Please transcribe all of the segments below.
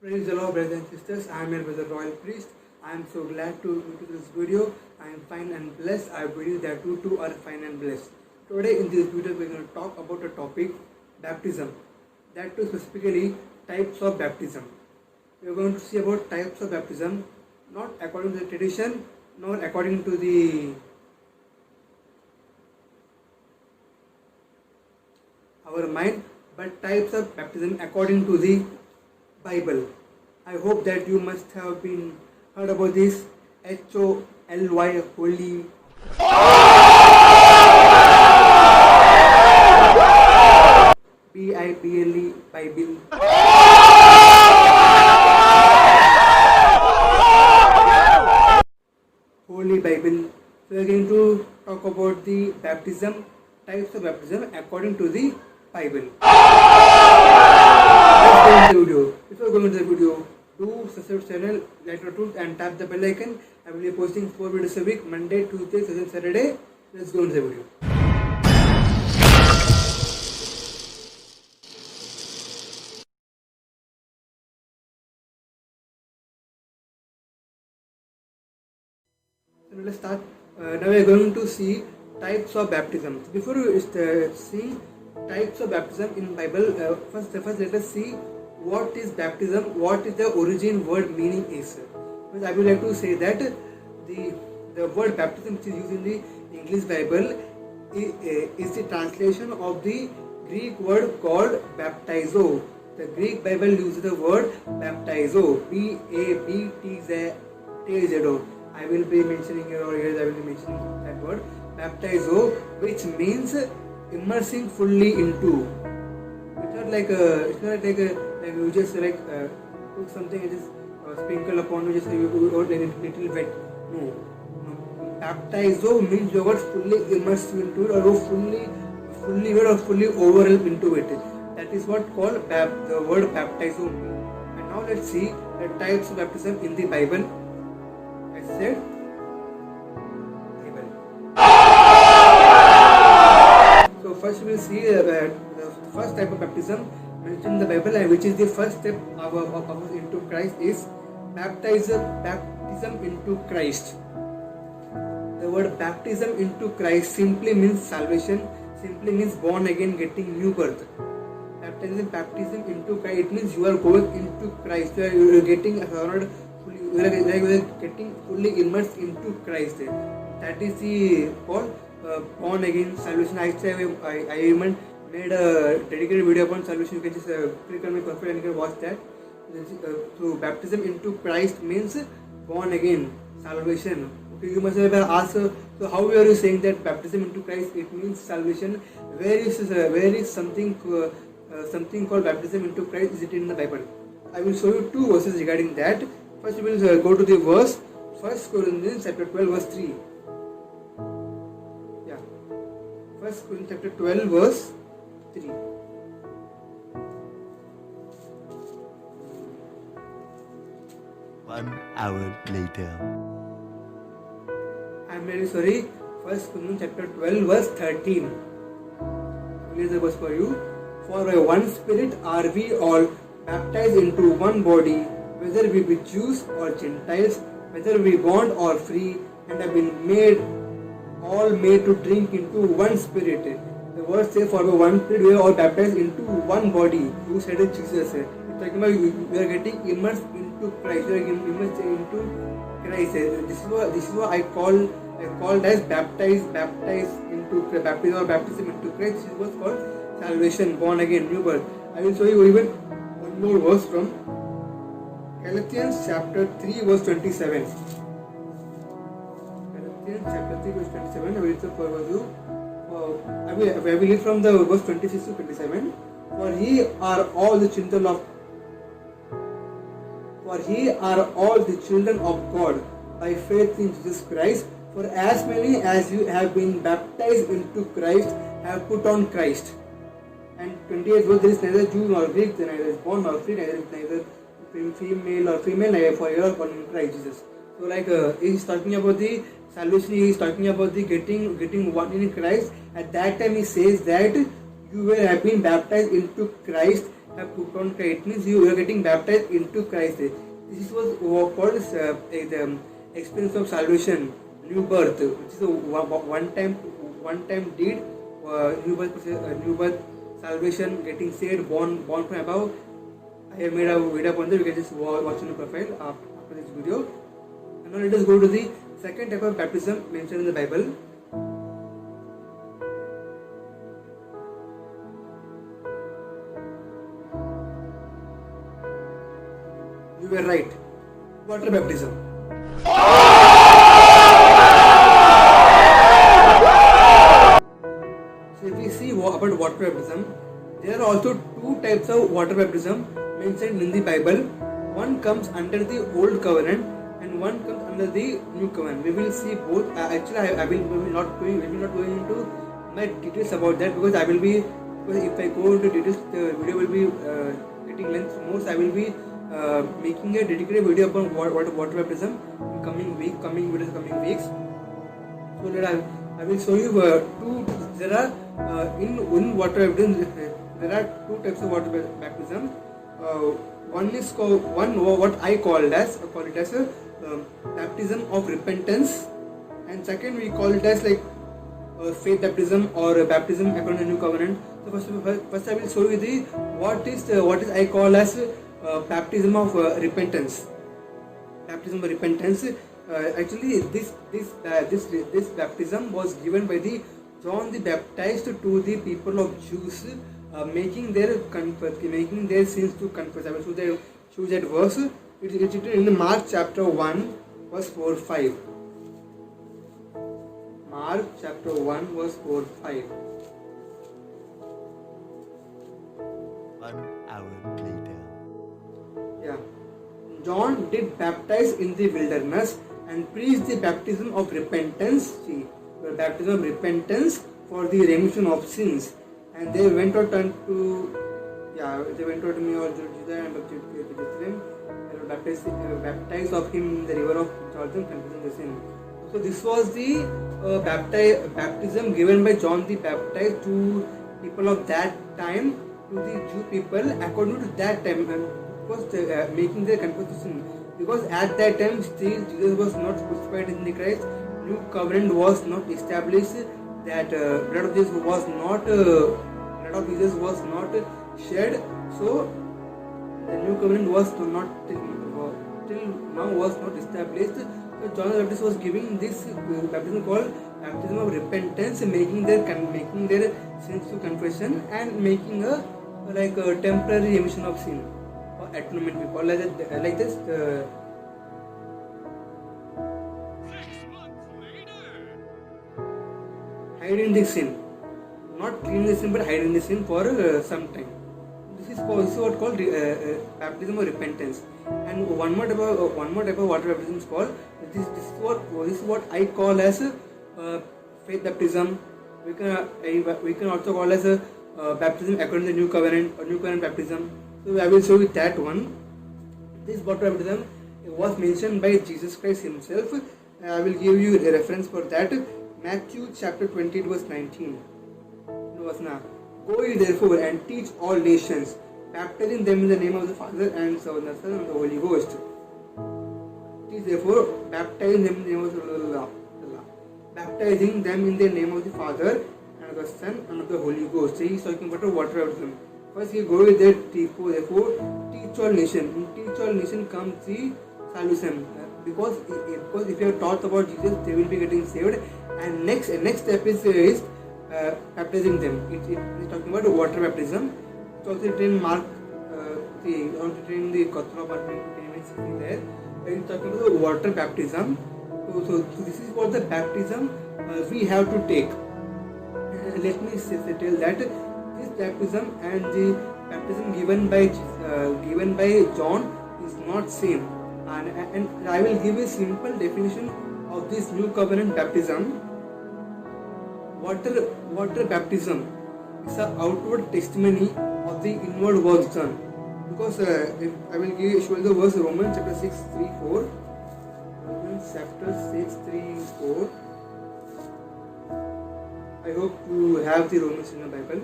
Praise the Lord, brothers and sisters. I am your brother Royal Priest. I am so glad to do this video. I am fine and blessed. I believe that you too are fine and blessed. Today in this video we are going to talk about a topic, baptism. That too specifically types of baptism. We are going to see about types of baptism, not according to the tradition, nor according to our mind, but types of baptism according to the Bible. I hope that you must have been heard about this HOLY, holy. BIBLE, Bible. Holy Bible. So we are going to talk about the baptism, types of baptism according to the Bible. Let's go into the video. Before going into the video, do subscribe channel, like the truth and tap the bell icon. I will be posting 4 videos a week, Monday, Tuesday, Thursday, Saturday. Let's go into the video. So let's start. Now we are going to see types of baptism. Before we see types of baptism in Bible, first let us see what is baptism, what is the origin word meaning is. Because I would like to say that the word baptism which is used in the English Bible is the translation of the Greek word called baptizo. The Greek Bible uses the word baptizo, B-A-B-T-Z-O. I will be mentioning here, or here I will be mentioning that word baptizo, which means immersing fully into. It's not like you just put something and just sprinkle upon you, just you or like a little wet. No. Baptizo means you got fully immersed into it, or fully overwhelmed into it. That is what called the word baptizo means. And now let's see the types of baptism in the Bible. I said Bible. So first we will see the first type of baptism mentioned in the Bible, and which is the first step of into Christ, is baptism into Christ. The word baptism into Christ simply means salvation, simply means born again, getting new birth. Baptism into Christ, it means you are going into Christ, you are getting honored, you are getting fully immersed into Christ. That is the called born again salvation. I even made a dedicated video upon salvation. You can just click on my profile and you can watch that. So baptism into Christ means born again salvation. Okay, you must have asked, so how are you saying that baptism into Christ it means salvation? Where is something called baptism into Christ? Is it in the Bible? I will show you 2 verses regarding that. First we will go to the verse 1 Corinthians chapter 12 verse 3. 1 Corinthians chapter 12 verse 3. One hour later. I am really sorry. 1 Corinthians chapter 12 verse 13. Here is the verse for you. For by one Spirit are we all baptized into one body, whether we be Jews or Gentiles, whether we bond or free, and have been all made to drink into one Spirit. The word says, for by one Spirit we are all baptized into one body. You said it, Jesus said. It's talking about you are getting immersed into Christ. You are getting immersed into Christ. This is what I called as baptized into baptism or baptism into Christ. This is what's called salvation, born again, new birth. I will show you even one more verse from Galatians chapter 3 verse 27. Galatians chapter 3 verse 27. I will read for you. I will read from the verse 26 to 27. For ye are all the children of God by faith in Jesus Christ. For as many as you have been baptized into Christ have put on Christ. And 28 verse, there is neither Jew nor Greek, neither is bond nor free, neither female or female, neither for you are born in Christ Jesus. So he is talking about the salvation, he is talking about the getting one in Christ. At that time he says that you have been baptized into Christ, have put on Christ. It means you are getting baptized into Christ. This was called the experience of salvation, new birth, which is a one-time deed, new birth, salvation, getting saved, born from above. I have made a video upon that. You can just watch on the profile after this video. And now let us go to the second type of baptism mentioned in the Bible. You were right. Water baptism. So if we see about water baptism, there are also two types of water baptism mentioned in the Bible. One comes under the old covenant and one comes under the new covenant. We will see both. Actually, I will not going into my details about that because if I go into details, the video will be getting length more. So I will be making a dedicated video upon water baptism in coming weeks. So I will show you two. There are in water baptism there are two types of water baptism. One is called what I call it as baptism of repentance, and second we call it as like faith baptism or baptism according to the new covenant. So first I will show you what is I call as baptism of repentance. Baptism of repentance. Actually, this baptism was given by the John the Baptist to the people of Jews, making their sins to confess. I will show that verse. It is written in Mark chapter 1, verse 4-5. Mark chapter 1, verse 4-5. 1 hour later. Yeah. John did baptize in the wilderness and preached the baptism of repentance. See, the baptism of repentance for the remission of sins. And they went out to me or Judah and Jerusalem. They baptized of him in the river of Jordan, confessing the sin. So this was the baptism given by John the Baptist to people of that time, to the Jew people according to that time, was making their confession. Because at that time still Jesus was not crucified in the Christ, new covenant was not established, that blood of Jesus was not shed. So the new covenant was not till now was not established. So John the Baptist was giving this baptism called baptism of repentance, making their sins to confession and making a temporary remission of sin or atonement. We call like this. 6 months later. Hiding the sin, not cleaning the sin, but hiding the sin for some time. This is what called baptism of repentance. And one more type of water baptism is called this is what I call as faith baptism. We can also call as baptism according to the new covenant or new covenant baptism. So I will show you that one. This water baptism was mentioned by Jesus Christ himself. I will give you a reference for that. Matthew chapter 20 verse 19. Go ye therefore and teach all nations, baptizing them in the name of the Father and Son and the Holy Ghost. Teach therefore, baptizing them in the name of the baptizing them in the name of the Father and of the Son and of the Holy Ghost. So he is talking about water baptism. First he goes there, therefore teach all nations. In teach all nations comes the salvation. Because if you have taught about Jesus, they will be getting saved. And next step is baptizing them. It is talking about water baptism. It's also written in Mark, in the Gospel of Mark, there. It's talking about water baptism. So this is what the baptism we have to take. Let me tell that this baptism and the baptism given by John is not same. And I will give a simple definition of this new covenant baptism. Water baptism is an outward testimony of the inward works done. Because if I will show you the verse Romans chapter 6:3-4. Romans chapter 6:3-4. I hope you have the Romans in the Bible.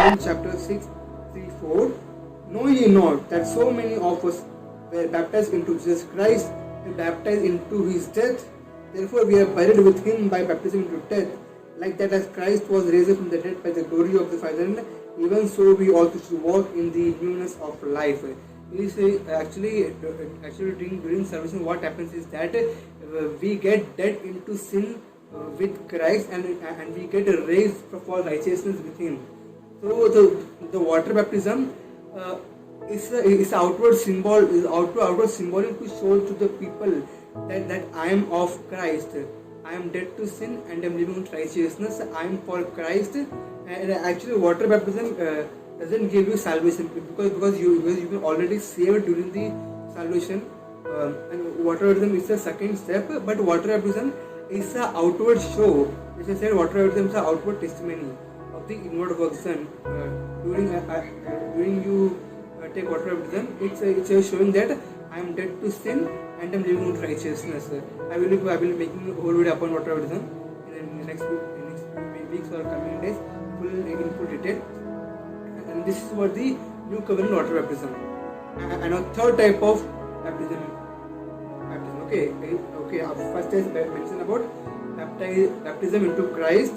John chapter 6, 3, 4. Know ye not that so many of us were baptized into Jesus Christ and baptized into his death? Therefore we are buried with him by baptism into death, like that as Christ was raised up from the dead by the glory of the Father, even so we also should walk in the newness of life. Actually during salvation, what happens is that we get dead into sin with Christ, and we get raised for righteousness with him. So the water baptism is outward symbol, is outward symbolic to show to the people that I am of Christ. I am dead to sin and I am living with righteousness. I am for Christ. And actually, water baptism doesn't give you salvation because you were already saved during the salvation. And water baptism is the second step. But water baptism is an outward show. As I said, water baptism is an outward testimony of the inward works done. During you take water baptism, it's showing that I am dead to sin and I am living with righteousness. I will be making a whole video upon water baptism in the next weeks or coming days, in full detail. And this is what the new covenant water baptism. And a third type of baptism. Okay. First I mentioned about baptism into Christ.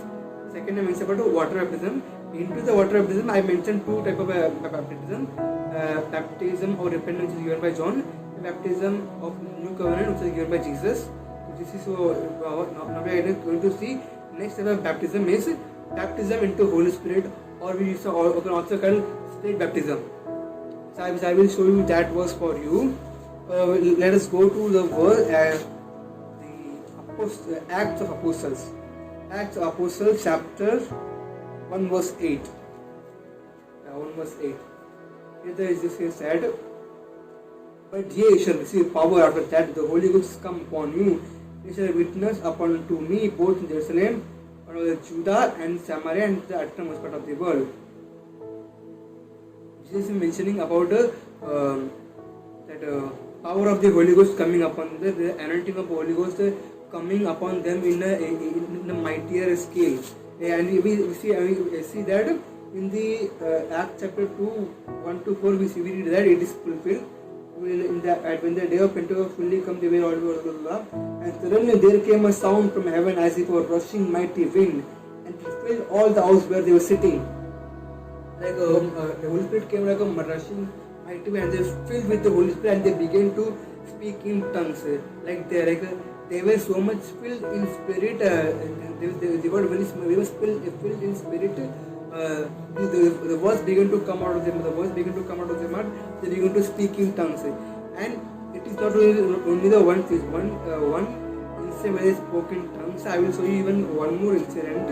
Second I mentioned about water baptism. Into the water baptism, I mentioned two types of baptism. Baptism of repentance is given by John. Baptism of new covenant, which is given by Jesus. This is now we are going to see. Next type of baptism is baptism into Holy Spirit, or we can also call Spirit baptism. So I will show you that verse for you. Let us go to the verse, the Acts of Apostles. Acts of Apostles, chapter 1, verse 8. 1 verse 8. Here there is this said, but ye shall receive power after that the Holy Ghost come upon you. Ye shall witness upon to me both in Jerusalem, and all Judah and Samaria and the uttermost part of the world. Jesus is mentioning about that power of the Holy Ghost coming upon them, the anointing of the Holy Ghost coming upon them in a mightier scale. And we see that in the Acts chapter 2, 1 to 4, we read that it is fulfilled. When the day of Pentecost fully come, they were all over, and suddenly there came a sound from heaven as if a rushing mighty wind, and it filled all the house where they were sitting. Like the Holy Spirit came like a rushing mighty wind, and they were filled with the Holy Spirit, and they began to speak in tongues. They were so much filled in spirit. They were filled in spirit. The words began to come out of them. They began to speak in tongues. And it is not only the one thing. One incident where they spoke in tongues. I will show you even one more incident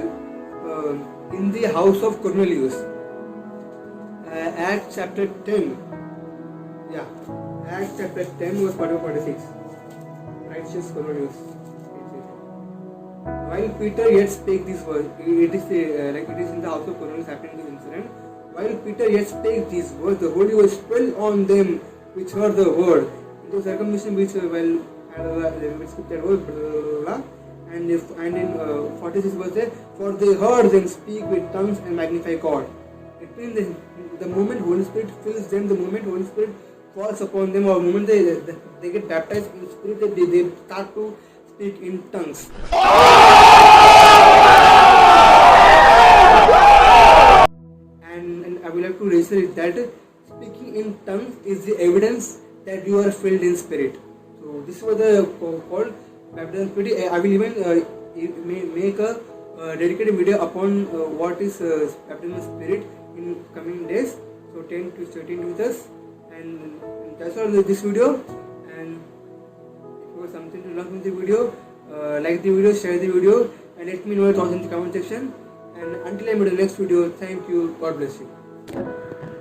in the house of Cornelius. Acts chapter 10. Yeah, Acts chapter 10 verse 46. Righteous Cornelius. While Peter yet spake these words, it is in the house of Cornelius happening this incident. While Peter yet spake these words, the Holy Ghost fell on them which heard the word. The circumcision which that word, and in 46 verse there, for they heard them speak with tongues and magnify God. It means the moment Holy Spirit fills them, the moment Holy Spirit falls upon them, or the moment they get baptized in spirit, they start to speak in tongues. And I will have to reiterate that speaking in tongues is the evidence that you are filled in spirit. So this was the called baptism spirit. I will even make a dedicated video upon what is baptism spirit in coming days. So stay tuned with us. And that's all this video. And if you have something to learn from the video, like the video, share the video, and let me know your thoughts in the comment section. And until I meet the next video, thank you. God bless you.